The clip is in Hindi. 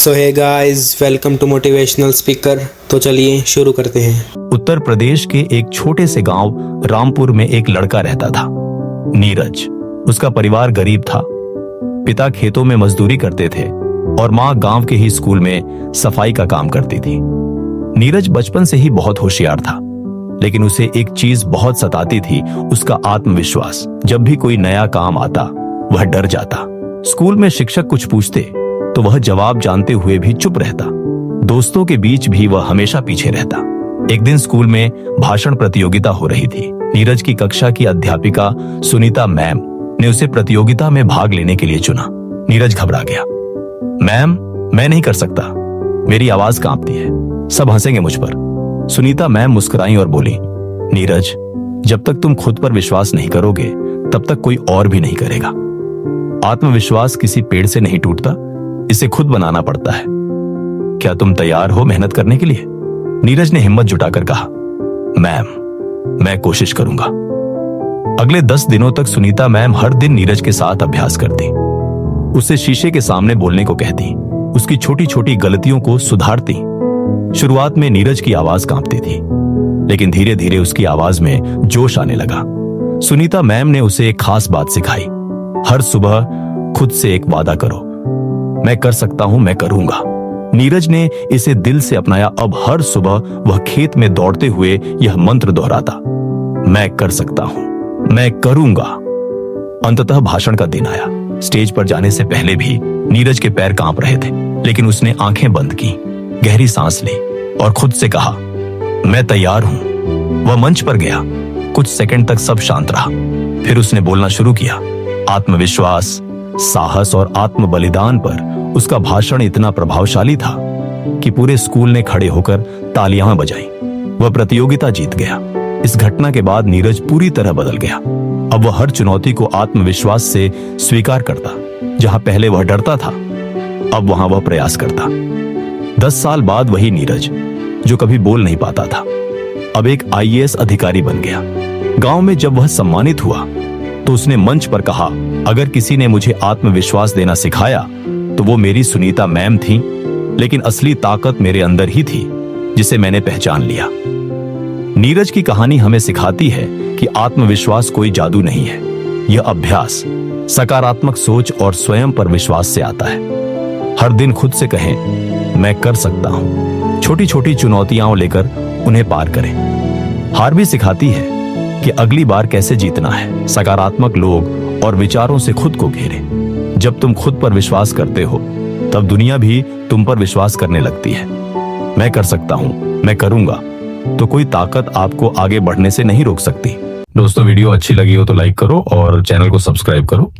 So hey guys, welcome to motivational speaker. तो चलिए शुरू करते हैं। उत्तर प्रदेश के एक छोटे से गांव रामपुर में एक लड़का रहता था, नीरज। उसका परिवार गरीब था। पिता खेतों में मजदूरी करते थे और माँ गांव के ही स्कूल में सफाई का काम करती थी। नीरज बचपन से ही बहुत होशियार था, लेकिन उसे एक चीज बहुत सताती थी, उसका आत्मविश्वास। जब भी कोई नया काम आता वह डर जाता। स्कूल में शिक्षक कुछ पूछते तो वह जवाब जानते हुए भी चुप रहता। दोस्तों के बीच भी वह हमेशा पीछे रहता। एक दिन स्कूल में भाषण प्रतियोगिता हो रही थी। नीरज की कक्षा की अध्यापिका सुनीता मैम ने उसे प्रतियोगिता में भाग लेने के लिए चुना। नीरज घबरा गया। मैम, मैं नहीं कर सकता, मेरी आवाज कांपती है, सब हंसेंगे मुझ पर। सुनीता मैम मुस्कुराई और बोली, नीरज, जब तक तुम खुद पर विश्वास नहीं करोगे तब तक कोई और भी नहीं करेगा। आत्मविश्वास किसी पेड़ से नहीं टूटता, इसे खुद बनाना पड़ता है। क्या तुम तैयार हो मेहनत करने के लिए? नीरज ने हिम्मत जुटाकर कहा, मैम, मैं कोशिश करूंगा। अगले 10 दिनों तक सुनीता मैम हर दिन नीरज के साथ अभ्यास करती। उसे शीशे के सामने बोलने को कहती, उसकी छोटी छोटी गलतियों को सुधारती। शुरुआत में नीरज की आवाज कांपती थी, लेकिन धीरे धीरे उसकी आवाज में जोश आने लगा। सुनीता मैम ने उसे एक खास बात सिखाई, हर सुबह खुद से एक वादा करो, मैं कर सकता हूं, मैं करूंगा। नीरज ने इसे दिल से अपनाया। अब हर सुबह वह खेत में दौड़ते हुए यह मंत्र दोहराता, मैं कर सकता हूं, मैं करूंगा। अंततः भाषण का दिन आया। स्टेज पर जाने से पहले भी नीरज के पैर कांप रहे थे, लेकिन उसने आंखें बंद की, गहरी सांस ली और खुद से कहा, मैं तैयार हूं। वह मंच पर गया। कुछ सेकंड तक सब शांत रहा। फिर उसने बोलना शुरू किया। आत्मविश्वास, साहस और आत्म बलिदान पर उसका भाषण इतना प्रभावशाली था कि पूरे स्कूल ने खड़े होकर तालियां बजाई। वह प्रतियोगिता जीत गया। इस घटना के बाद नीरज पूरी तरह बदल गया। अब वह हर चुनौती को आत्मविश्वास से स्वीकार करता। जहां पहले वह डरता था, अब वहां वह प्रयास करता। 10 साल बाद वही नीरज, जो कभी बोल नहीं पाता था, अब एक IAS अधिकारी बन गया। गांव में जब वह सम्मानित हुआ तो उसने मंच पर कहा, अगर किसी ने मुझे आत्मविश्वास देना सिखाया तो वो मेरी सुनीता मैम थी, लेकिन असली ताकत मेरे अंदर ही थी, जिसे मैंने पहचान लिया। नीरज की कहानी हमें सिखाती है कि आत्मविश्वास कोई जादू नहीं है, यह अभ्यास, सकारात्मक सोच और स्वयं पर विश्वास से आता है। हर दिन खुद से कहें, मैं कर सकता हूं। छोटी छोटी चुनौतियां लेकर उन्हें पार करें। हार भी सिखाती है कि अगली बार कैसे जीतना है। सकारात्मक लोग और विचारों से खुद को घेरें। जब तुम खुद पर विश्वास करते हो तब दुनिया भी तुम पर विश्वास करने लगती है। मैं कर सकता हूं, मैं करूंगा, तो कोई ताकत आपको आगे बढ़ने से नहीं रोक सकती। दोस्तों, वीडियो अच्छी लगी हो तो लाइक करो और चैनल को सब्सक्राइब करो।